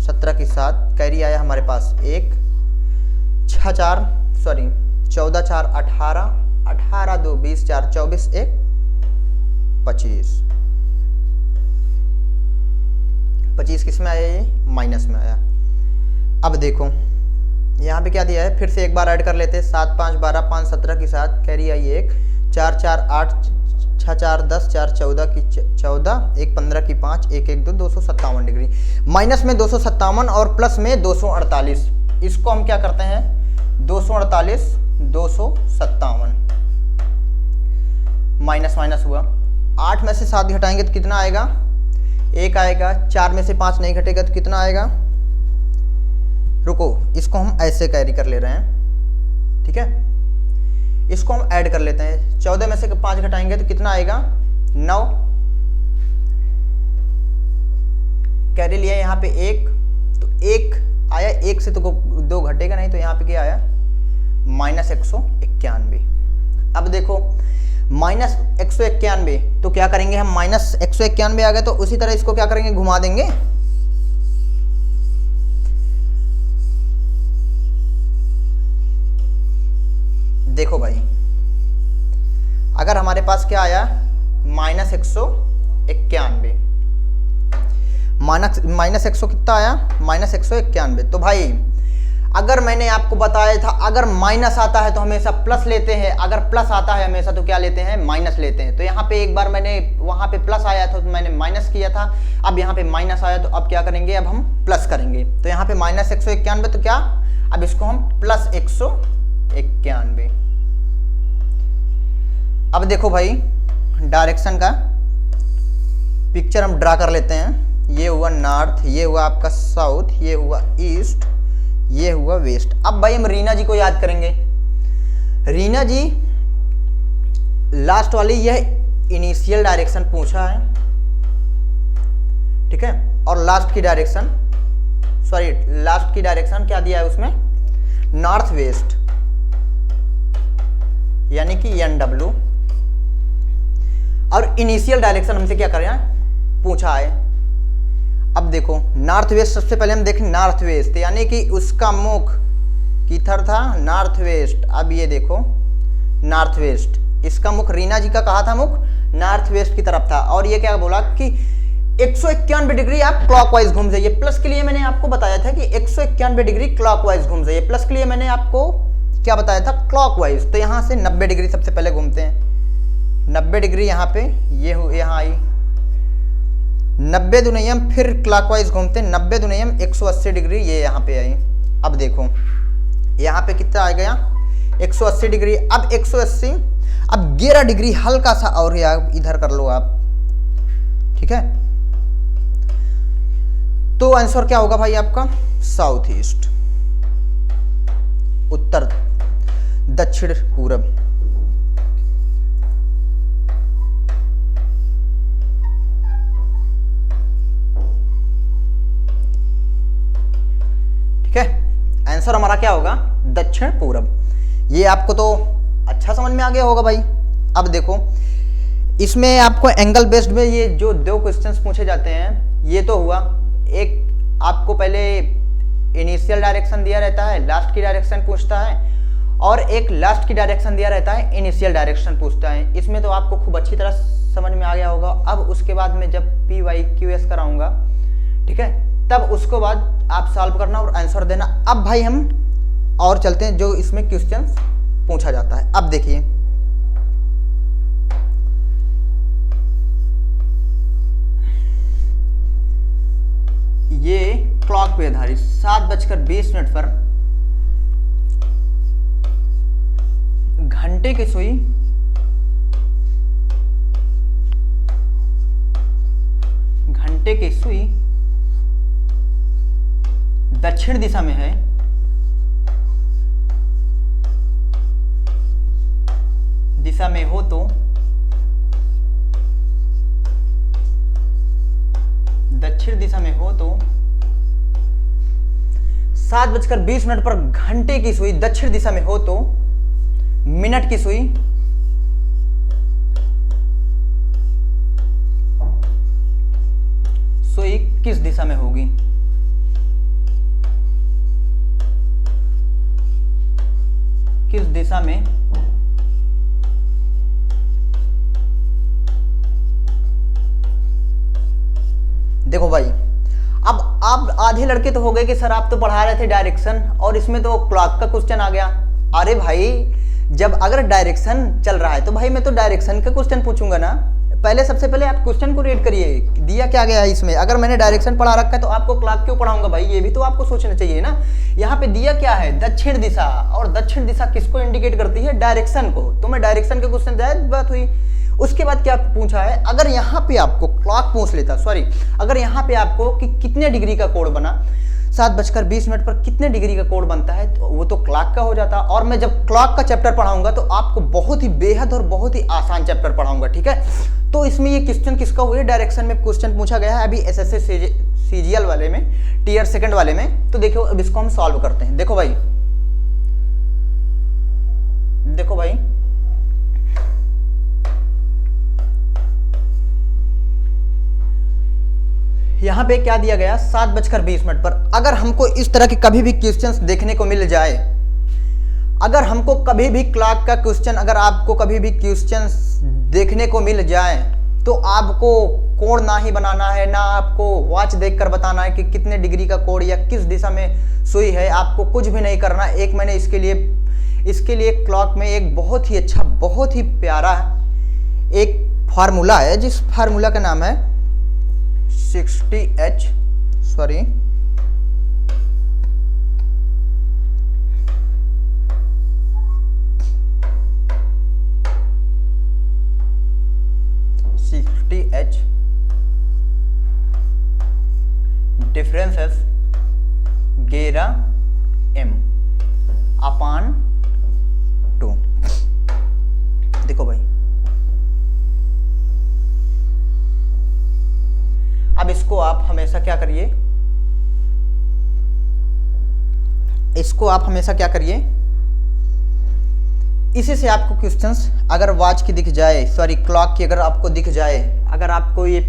Speaker 1: 17 की 7, कैरी आया हमारे पास 1, 14 4 18, 18 2 20 4 24, 1 25। 25 किस में आया? ये माइनस में आया। अब देखो यहाँ पे क्या दिया है, फिर से एक बार ऐड कर लेते हैं, 7 5 12 5, 17 की 7, कैरी आई 1, 4 4 8 6 4 10 4 14 की 14, 1 15 की 5, 1 1 2, 257 डिग्री। माइनस में 257 और प्लस में 248, इसको हम क्या करते हैं? 248 257, माइनस माइनस हुआ। 8 में से 7 घटाएंगे तो कितना आएगा? 1 आएगा। 4 में से 5 नहीं घटेगा तो कितना आएगा? रुको, इसको हम ऐसे कैरी कर ले रहे हैं, ठीक है। इसको हम ऐड कर लेते हैं, 14 में से 5 घटाएंगे तो कितना आएगा? 9। कैरी लिया यहाँ पे 1, तो 1 आया, 1 से तो 2 घटेगा नहीं, तो यहाँ पे क्या आया? -191। अब देखो -191, तो क्या करेंगे हम? -191 आ गए तो उसी तरह इसको क्या करेंगे? घुमा देंगे। देखो भाई, अगर हमारे पास क्या आया? -191, -100 कितना आया? -191। तो भाई अगर मैंने आपको बताया था, अगर माइनस आता है तो हमेशा प्लस लेते हैं, अगर प्लस आता है हमेशा तो क्या लेते हैं? माइनस लेते हैं। तो यहाँ पे एक बार मैंने वहाँ पे प्लस आया था तो मैंने माइनस किया था, अब यहाँ पे माइनस आया तो अब क्या करेंगे? अब हम प्लस करेंगे। तो यहाँ पे -191, तो क्या? अब इसको हम +191। अब देखो भाई, डायरेक्शन का पिक्चर हम ड्रा कर लेते हैं। ये हुआ नॉर्थ, ये हुआ आपका साउथ, ये हुआ ईस्ट, ये हुआ वेस्ट। अब भाई हम रीना जी को याद करेंगे। रीना जी लास्ट वाली यह इनिशियल डायरेक्शन पूछा है, ठीक है, और लास्ट की डायरेक्शन सॉरी लास्ट की डायरेक्शन क्या दिया है उसमें, नॉर्थ वेस्ट, यानी कि NW। और इनिशियल डायरेक्शन हमसे क्या कर रहे हैं, पूछा है। अब देखो नॉर्थ वेस्ट, सबसे पहले हम देखें नॉर्थ वेस्ट, यानी कि उसका मुख किधर था, नॉर्थ वेस्ट। अब ये देखो नॉर्थ वेस्ट, इसका मुख रीना जी का कहा था मुख नॉर्थ वेस्ट की तरफ था। और ये क्या बोला कि 191 डिग्री आप क्लॉकवाइज घूम जाइए। प्लस के लिए मैंने आपको बताया था कि 191 डिग्री क्लॉकवाइज घूम जाइए। प्लस के लिए मैंने आपको क्या बताया था, क्लॉकवाइज। तो यहां से 90 डिग्री सबसे पहले घूमते हैं। 90 डिग्री यहाँ पे, ये यहाँ आई 90 दुनियम, फिर क्लॉकवाइज घूमते हैं 90 दुनियम 180 डिग्री, ये यहाँ पे आई। अब देखो यहाँ पे कितना आ गया, 180 डिग्री। अब 180, अब 11 डिग्री हल्का सा और इधर कर लो आप, ठीक है। तो आंसर क्या होगा भाई आपका, साउथ ईस्ट, उत्तर दक्षिण पूरब। ठीक है, आंसर हमारा क्या होगा, दक्षिण पूरब। ये आपको तो अच्छा समझ में आ गया होगा भाई। अब देखो इसमें आपको एंगल बेस्ड में ये जो दो क्वेश्चंस पूछे जाते हैं, ये तो हुआ एक, आपको पहले इनिशियल डायरेक्शन दिया रहता है, लास्ट की डायरेक्शन पूछता है, और एक लास्ट की डायरेक्शन दिया रहता है, इनिशियल डायरेक्शन पूछता है। इसमें तो आपको खूब अच्छी तरह समझ में आ गया होगा। अब उसके बाद में जब PYQS कराऊंगा, ठीक है, तब उसको बाद आप सॉल्व करना और आंसर देना। अब भाई हम और चलते हैं जो इसमें क्वेश्चंस पूछा जाता है। अब देखिए ये क्लॉक पे आधारित 7:20 पर घंटे की सुई दक्षिण दिशा में है, हो तो दक्षिण दिशा में हो तो 7:20 पर घंटे की सुई दक्षिण दिशा में हो तो मिनट की सुई किस दिशा में होगी। किस दिशा में देखो भाई, अब आप आधे लड़के तो हो गए कि सर आप तो पढ़ा रहे थे डायरेक्शन और इसमें तो क्लॉक का क्वेश्चन आ गया। अरे भाई जब अगर डायरेक्शन चल रहा है तो भाई मैं तो डायरेक्शन का क्वेश्चन पूछूंगा ना। पहले सबसे पहले आप क्वेश्चन को रीड करिए, दिया क्या गया है इसमें। अगर मैंने डायरेक्शन पढ़ा रखा है तो आपको क्लॉक क्यों पढ़ाऊंगा भाई, ये भी तो आपको सोचना चाहिए ना। यहाँ पे दिया क्या है, दक्षिण दिशा, और दक्षिण दिशा किसको इंडिकेट करती है, डायरेक्शन को। तो मैं डायरेक्शन के क्वेश्चन जायज बात हुई। उसके बाद क्या पूछा है, अगर यहाँ पे आपको क्लॉक पूछ लेता, सॉरी अगर यहाँ पे आपको कि कितने डिग्री का कोण बना, 7:20 पर कितने डिग्री का कोण बनता है, तो वो तो क्लॉक का हो जाता। और मैं जब क्लॉक का चैप्टर पढ़ाऊंगा तो आपको बहुत ही बेहद और बहुत ही आसान चैप्टर पढ़ाऊंगा, ठीक है। तो इसमें ये क्वेश्चन किसका हुआ, डायरेक्शन में क्वेश्चन पूछा गया है अभी SSC CGL वाले में, टियर सेकंड वाले में। तो देखो अब इसको हम सॉल्व करते हैं। देखो भाई यहां पे क्या दिया गया, 7:20 पर अगर हमको इस तरह के कभी भी क्वेश्चंस देखने को मिल जाए, अगर हमको कभी भी क्लॉक का क्वेश्चन, अगर आपको कभी भी क्वेश्चंस देखने को मिल जाए तो आपको कोण ना ही बनाना है, ना आपको वॉच देखकर बताना है कि कितने डिग्री का कोण या किस दिशा में सुई है, आपको कुछ भी नहीं करना। एक मैंने इसके लिए क्लॉक में एक बहुत ही अच्छा, बहुत ही प्यारा एक फार्मूला है, जिस फार्मूला का नाम है 60H डिफरेंसेस 11m/2। देखो भाई अब इसको आप हमेशा क्या करिए, इसको आप हमेशा क्या करिए, इसी से आपको क्वेश्चंस अगर वॉच की दिख जाए, सॉरी क्लॉक की अगर आपको दिख जाए, अगर आपको ये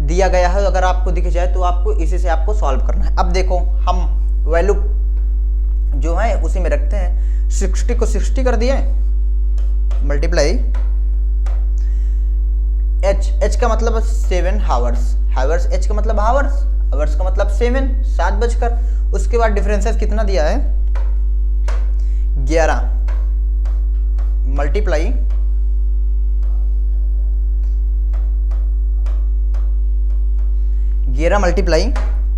Speaker 1: दिया गया है अगर आपको दिख जाए तो आपको इसी से आपको सॉल्व करना है। अब देखो हम वैल्यू जो है उसी में रखते हैं, 60 को 60 कर दिए मल्टीप्लाई एच का मतलब 7 हावर्स, हावर्स एच का मतलब हावर्स, हावर्स का मतलब 7 बजकर, उसके बाद डिफरेंसेस कितना दिया है 11 मल्टीप्लाई 11 मल्टीप्लाई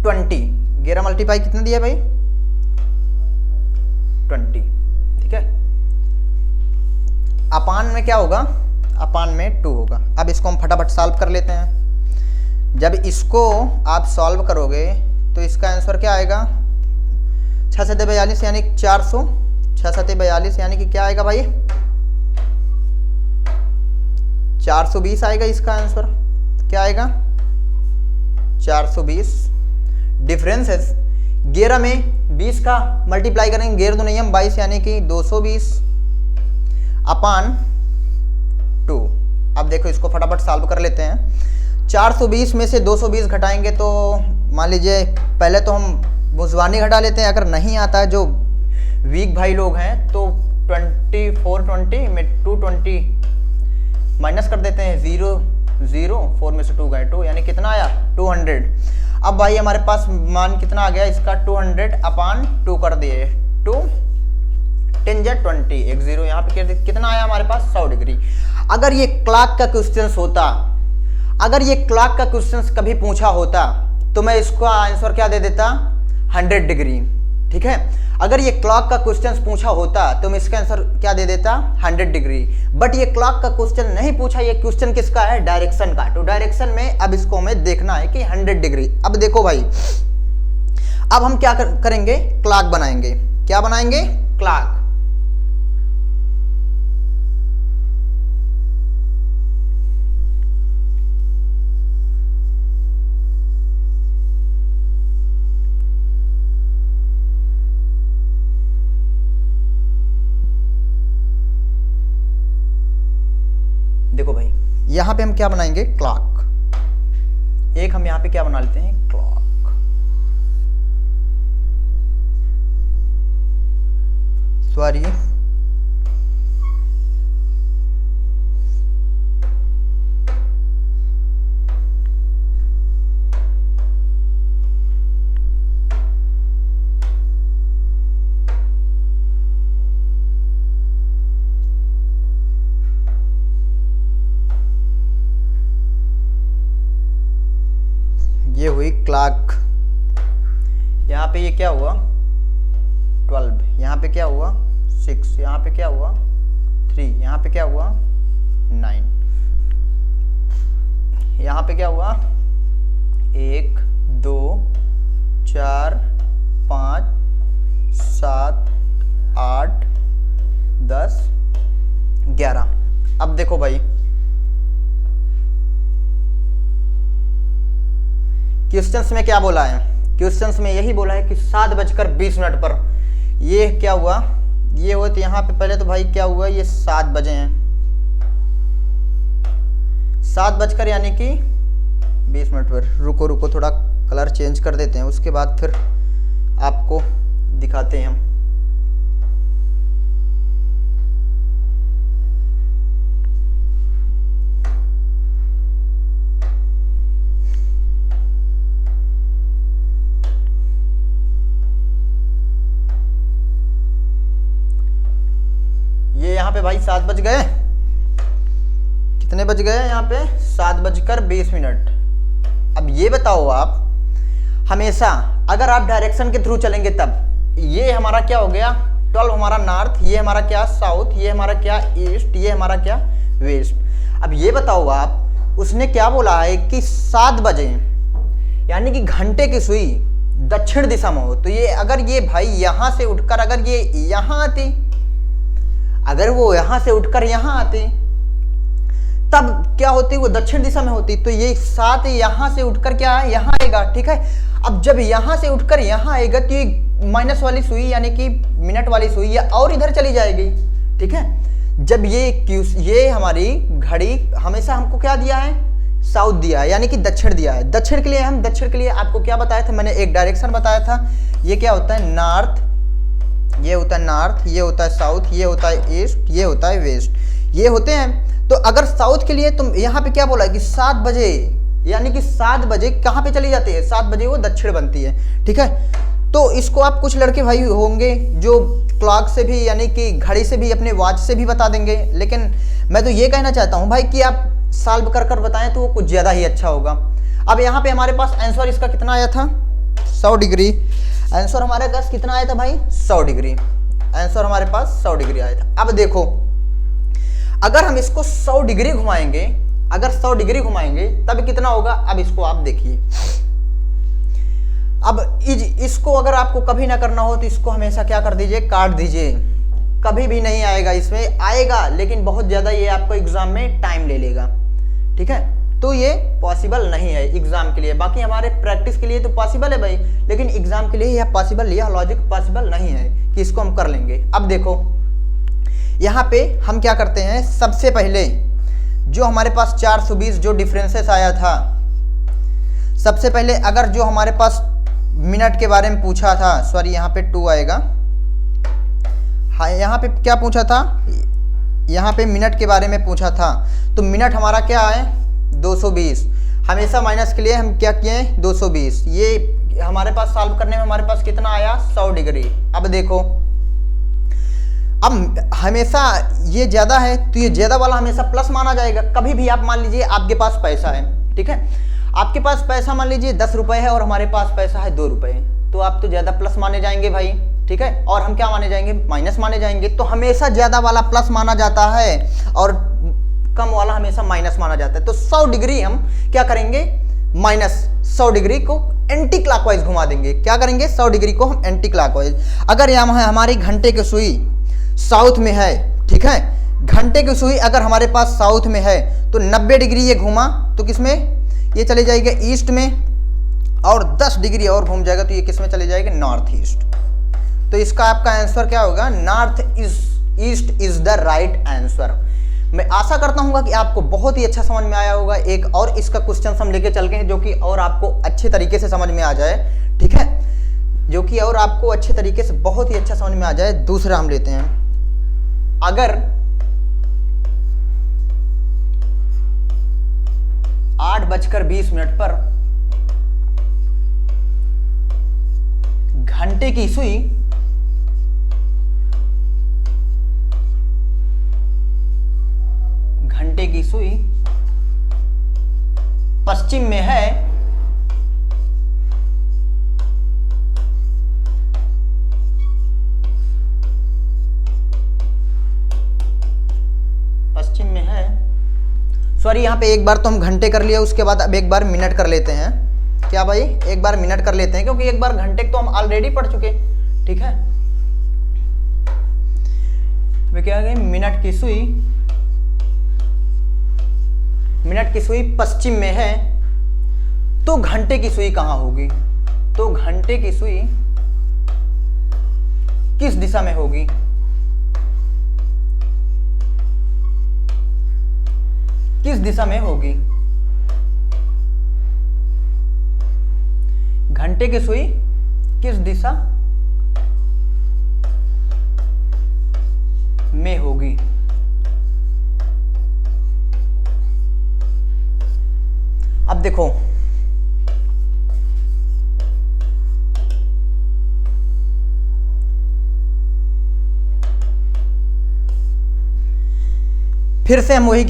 Speaker 1: 20, 11 मल्टीप्लाई कितना दिया भाई 20, ठीक है। अपान में क्या होगा, अपान में 2 होगा। अब इसको हम फटाफट सॉल्व कर लेते हैं। जब इसको आप सॉल्व करोगे तो इसका आंसर क्या आएगा 6 7 42 यानी 400, 6 7 42 यानी कि क्या आएगा भाई 420 आएगा। इसका आंसर क्या आएगा 420। डिफरेंस है 11 में 20 का मल्टीप्लाई करेंगे, 11 तो नहीं हम 22 यानी कि 220 अपान 2। अब देखो इसको फटाफट सॉल्व कर लेते हैं। 420 में से 220 घटाएंगे तो मान लीजिए पहले तो हम भुजवानी घटा लेते हैं, अगर नहीं आता है जो वीक भाई लोग हैं तो 2420 में 220 माइनस कर देते हैं, 0 0 4 में से 2 गए 2 यानी कितना आया 200। अब भाई हमारे पास मान कितना आ गया इसका 200 अपान 2 कर दिए, 2 10 जा 20, एक 0 यहाँ पे कितना आया हमारे पास 100 डिग्री। अगर ये क्लॉक का क्वेश्चन होता, अगर ये क्लॉक का क्वेश्चन कभी पूछा होता तो मैं इसका आंसर क्या दे देता 100 डिग्री, ठीक है। अगर ये क्लॉक का क्वेश्चन पूछा होता तो मैं इसका आंसर क्या दे देता 100 डिग्री। बट ये क्लॉक का क्वेश्चन नहीं पूछा, ये क्वेश्चन किसका है डायरेक्शन का, तो डायरेक्शन में अब इसको हमें देखना है कि 100 डिग्री। अब देखो भाई अब हम क्या करेंगे क्लॉक बनाएंगे, क्या बनाएंगे क्लॉक। देखो भाई यहां पे हम क्या बनाएंगे क्लॉक, एक हम यहां पे क्या बना लेते हैं क्लॉक, सॉरी ये हुई क्लॉक। यहाँ पे ये क्या हुआ 12, यहाँ पे क्या हुआ 6, यहाँ पे क्या हुआ 3, यहाँ पे क्या हुआ 9, यहाँ पे क्या हुआ 1 2 4 5 7 8 10 11। अब देखो भाई क्वेश्चंस में क्या बोला है, क्वेश्चंस में यही बोला है कि 7:20 पर ये क्या हुआ, ये हुआ तो यहाँ पे पहले तो भाई क्या हुआ ये 7 बजे हैं, 7 बजकर यानी कि 20 मिनट पर। रुको रुको थोड़ा कलर चेंज कर देते हैं, उसके बाद फिर आपको दिखाते हैं हम। यहाँ पे भाई 7 बज गए, कितने बज गए यहाँ पे 7:20। अब ये बताओ आप हमेशा अगर आप डायरेक्शन के थ्रू चलेंगे तब ये हमारा क्या हो गया 12 हमारा नॉर्थ, ये हमारा क्या साउथ, ये हमारा क्या ईस्ट, ये हमारा क्या वेस्ट। अब ये बताओ आप उसने क्या बोला है कि 7 बजे यानी कि घंटे की सुई दक्षिण दिशा में हो, तो ये अगर ये भाई यहां से उठकर अगर ये यहां आती, अगर वो यहां से उठकर यहां आती तब क्या होती वो दक्षिण दिशा में होती, तो ये 7 यहां से उठकर क्या है यहां आएगा, ठीक है। अब जब यहां से उठकर यहां आएगा तो ये माइनस वाली सुई यानी कि मिनट वाली सुई ये और इधर चली जाएगी, ठीक है। जब ये हमारी घड़ी हमेशा हमको क्या दिया है, साउथ दिया है, यानी कि दक्षिण दिया है। दक्षिण के लिए आपको क्या बताया था, मैंने एक डायरेक्शन बताया था। ये क्या होता है, नॉर्थ, ये होता है नॉर्थ, ये होता है साउथ, ये होता है ईस्ट, ये होता है वेस्ट, ये होते हैं। तो अगर साउथ के लिए तुम यहाँ पे क्या बोला कि 7 बजे, यानी कि 7 बजे कहाँ पे चली जाती है, 7 बजे वो दक्षिण बनती है, ठीक है। तो इसको आप कुछ लड़के भाई होंगे जो क्लॉक से भी यानी कि घड़ी से भी अपने वॉच से भी बता देंगे, लेकिन मैं तो ये कहना चाहता हूँ भाई कि आप सॉल्व कर कर बताएं तो वो कुछ ज़्यादा ही अच्छा होगा। अब यहाँ पे हमारे पास आंसर इसका कितना आया था, 100 डिग्री। आंसर हमारे पास कितना आया था भाई, 100 डिग्री। आंसर हमारे पास 100 डिग्री आया था। अब देखो अगर हम इसको 100 डिग्री घुमाएंगे, अगर 100 डिग्री घुमाएंगे तब कितना होगा, अब इसको आप देखिए। अब इसको अगर आपको कभी ना करना हो तो इसको हमेशा क्या कर दीजिए, काट दीजिए। कभी भी नहीं आएगा, इसमें आएगा लेकिन बहुत ज़्यादा ये आपको एग्जाम में टाइम ले लेगा, ठीक है। तो ये पॉसिबल नहीं है एग्जाम के लिए, बाकी हमारे प्रैक्टिस के लिए तो पॉसिबल है भाई, लेकिन एग्जाम के लिए यह पॉसिबल, यह लॉजिक पॉसिबल नहीं है कि इसको हम कर लेंगे। अब देखो यहाँ पे हम क्या करते हैं, सबसे पहले जो हमारे पास 420 जो डिफरेंसेस आया था, सबसे पहले अगर जो हमारे पास मिनट के बारे में पूछा था, सॉरी यहाँ पे 2 आएगा, हाँ यहाँ पे क्या पूछा था, यहाँ पे मिनट के बारे में पूछा था, तो मिनट हमारा क्या है 220। हमेशा माइनस के लिए हम क्या किए 220। ये हमारे पास सॉल्व करने में हमारे पास कितना आया 100 डिग्री। अब देखो अब हमेशा ये ज़्यादा है तो ये ज़्यादा वाला हमेशा प्लस माना जाएगा। कभी भी आप मान लीजिए आपके पास पैसा है, ठीक है, आपके पास पैसा मान लीजिए 10 रुपये है और हमारे पास पैसा है 2 रुपये, तो आप तो ज़्यादा प्लस माने जाएंगे भाई, ठीक है, और हम क्या माने जाएंगे, माइनस माने जाएंगे। तो हमेशा ज़्यादा वाला प्लस माना जाता है और कम वाला हमेशा माइनस माना जाता है। तो 100 डिग्री हम क्या करेंगे, माइनस 100 डिग्री को एंटी क्लॉकवाइज घुमा देंगे। क्या करेंगे, 100 डिग्री को हम एंटी क्लॉकवाइज। अगर यहाँ हमारी घंटे की सुई साउथ में है, ठीक है, घंटे की सुई अगर हमारे पास साउथ में है तो 90 डिग्री ये घुमा तो किस में, ये चले जाएगा ईस्ट में, और 10 डिग्री और घूम जाएगा तो ये किस में चले जाएगा, नॉर्थ ईस्ट। तो इसका आपका आंसर क्या होगा, north east is the right answer. मैं आशा करता हूँ कि आपको बहुत ही अच्छा समझ में आया होगा। एक और इसका क्वेश्चन हम लेके चल गए हैं जो कि और आपको अच्छे तरीके से समझ में आ जाए, ठीक है, जो कि और आपको अच्छे तरीके से बहुत ही अच्छा समझ में आ जाए। दूसरा हम लेते हैं, अगर 8:20 पर घंटे की सुई पश्चिम में है, पश्चिम में है, सॉरी यहाँ पे एक बार तो हम घंटे कर लिया, उसके बाद अब एक बार मिनट कर लेते हैं। क्या भाई, एक बार मिनट कर लेते हैं क्योंकि एक बार घंटे तो हम ऑलरेडी पढ़ चुके, ठीक है। वे क्या गए, मिनट की सुई पश्चिम में है, तो घंटे की सुई कहां होगी, तो घंटे की सुई किस दिशा में होगी, किस दिशा में होगी, घंटे की सुई किस दिशा में होगी। अब देखो फिर से हम वही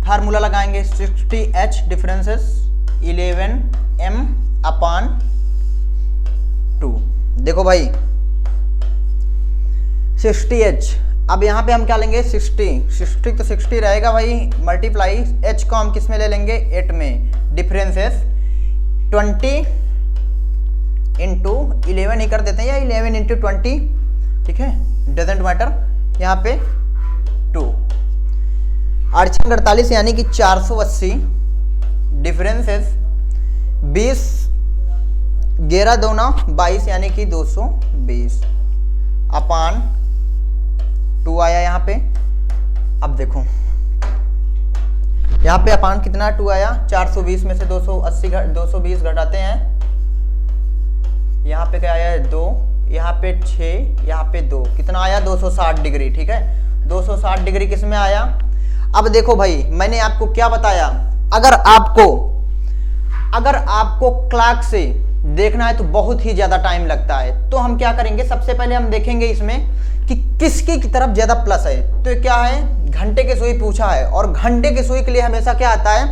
Speaker 1: फार्मूला लगाएंगे, 60H डिफरेंसेस 11m/2। देखो भाई 60H, अब यहाँ पे हम क्या लेंगे 60 तो 60 रहेगा भाई, मल्टीप्लाई H को हम किस में ले लेंगे 8 में, डिफरेंसेस 20 इंटू 11 ही कर देते हैं या 11 इंटू 20, ठीक है, डजेंट मैटर, यहाँ पे 2, 8×48 यानी कि 480 डिफरेंसेस 20 11 दूना 22 यानी कि 220 अपान 2 आया यहाँ पे। अब देखो यहाँ पे अपान कितना 2 आया, 420 में से 220 घटाते हैं, यहाँ पे क्या आया 2, यहाँ पे 6, यहाँ पे 2, कितना आया 260 डिग्री। ठीक है, 260 डिग्री किस में आया। अब देखो भाई मैंने आपको क्या बताया, अगर आपको क्लॉक से देखना है तो बहुत ही ज्यादा टाइम लगता है, तो हम क्या करेंगे, सबसे पहले हम देखेंगे इसमें कि किसकी की तरफ ज्यादा प्लस है। तो क्या है, घंटे की सुई पूछा है, और घंटे की सुई के लिए हमेशा क्या आता है,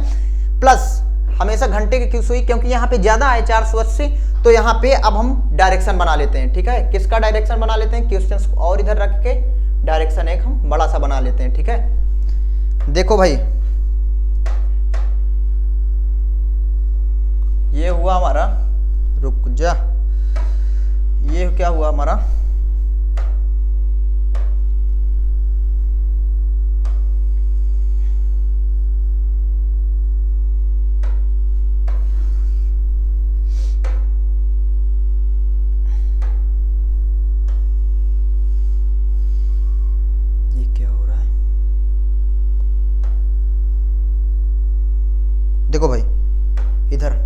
Speaker 1: प्लस, हमेशा घंटे की सुई, क्योंकि यहाँ पे ज्यादा है 480, तो यहाँ पे अब हम डायरेक्शन बना लेते हैं। ठीक है, किसका डायरेक्शन बना लेते हैं, क्वेश्चन और इधर रख के डायरेक्शन एक हम बड़ा सा बना लेते हैं। ठीक है, देखो भाई ये हुआ हमारा, रुक जा, ये क्या हुआ हमारा, ये क्या हो रहा है, देखो भाई इधर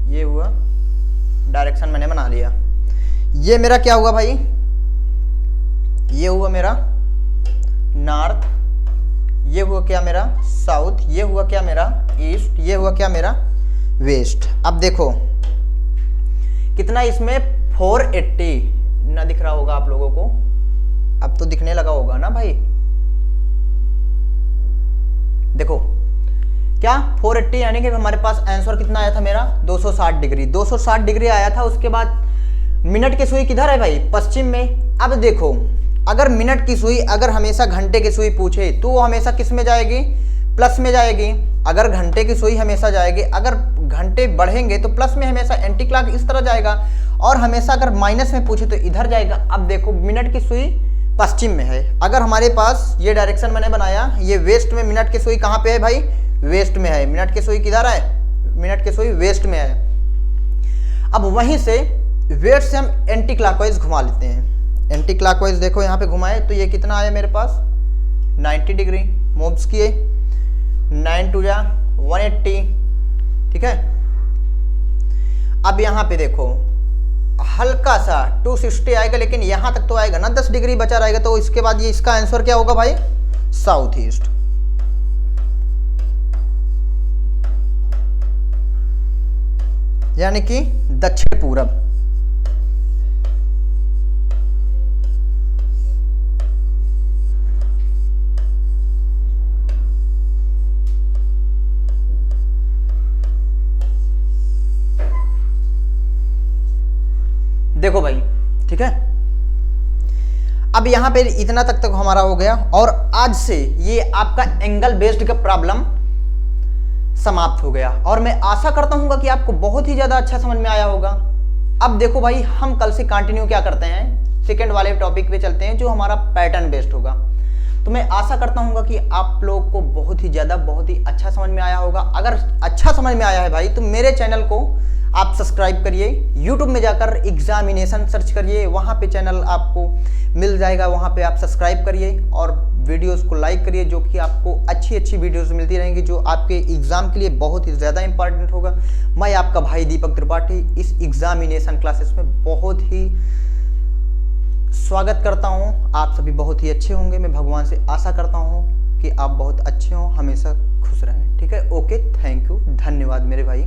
Speaker 1: ये हुआ, डायरेक्शन मैंने बना लिया। ये मेरा क्या हुआ भाई, ये हुआ मेरा नॉर्थ, ये हुआ क्या मेरा साउथ, ये हुआ क्या मेरा ईस्ट, ये हुआ क्या मेरा वेस्ट। अब देखो कितना इसमें 480 ना दिख रहा होगा आप लोगों को, अब तो दिखने लगा होगा ना भाई। देखो क्या 480 यानी कि हमारे पास आंसर कितना आया था मेरा 260 डिग्री, 260 डिग्री आया था। उसके बाद मिनट की सुई किधर है भाई, पश्चिम में। अब देखो अगर मिनट की सुई अगर हमेशा घंटे की सुई पूछे तो वो हमेशा किस में जाएगी, प्लस में जाएगी। अगर घंटे की सुई हमेशा जाएगी, अगर घंटे बढ़ेंगे तो प्लस में हमेशा एंटी क्लॉक इस तरह जाएगा, और हमेशा अगर माइनस में पूछे तो इधर जाएगा। अब देखो मिनट की सुई पश्चिम में है, अगर हमारे पास ये डायरेक्शन मैंने बनाया, ये वेस्ट में मिनट की सुई कहाँ पे है भाई, वेस्ट में है। मिनट की सुई किधर है, मिनट की सुई वेस्ट में है। अब वहीं से वेस्ट से हम एंटी क्लॉकवाइज घुमा लेते हैं। एंटी क्लॉकवाइज देखो यहाँ पे घुमाए तो ये कितना आया मेरे पास 90 डिग्री, मूव्स किए 9 टू जा 180। ठीक है, अब यहाँ पे देखो हल्का सा 260 आएगा, लेकिन यहाँ तक तो आएगा ना, 10 डिग्री बचा रहेगा। तो इसके बाद ये इसका आंसर क्या होगा भाई, साउथ ईस्ट। यानी कि दक्षिण पूरब। देखो भाई ठीक है, अब यहां पे इतना तक हमारा हो गया, और आज से ये आपका एंगल बेस्ड का प्रॉब्लम समाप्त हो गया, और मैं आशा करता हूं कि आपको बहुत ही ज्यादा अच्छा समझ में आया होगा। अब देखो भाई हम कल से कंटिन्यू क्या करते हैं, सेकंड वाले टॉपिक पे चलते हैं जो हमारा पैटर्न बेस्ड होगा। तो मैं आशा करता हूं कि आप लोग को बहुत ही ज्यादा बहुत ही अच्छा समझ में आया होगा। अगर अच्छा समझ में आया है भाई तो मेरे चैनल को आप सब्सक्राइब करिए, यूट्यूब में जाकर एग्जामिनेशन सर्च करिए, वहाँ पे चैनल आपको मिल जाएगा, वहाँ पे आप सब्सक्राइब करिए और वीडियोस को लाइक करिए, जो कि आपको अच्छी अच्छी वीडियोस मिलती रहेंगी जो आपके एग्ज़ाम के लिए बहुत ही ज़्यादा इंपॉर्टेंट होगा। मैं आपका भाई दीपक त्रिपाठी इस एग्जामिनेशन क्लासेस में बहुत ही स्वागत करता हूँ। आप सभी बहुत ही अच्छे होंगे, मैं भगवान से आशा करता हूँ कि आप बहुत अच्छे हों, हमेशा खुश रहें। ठीक है, ओके, थैंक यू, धन्यवाद मेरे भाई।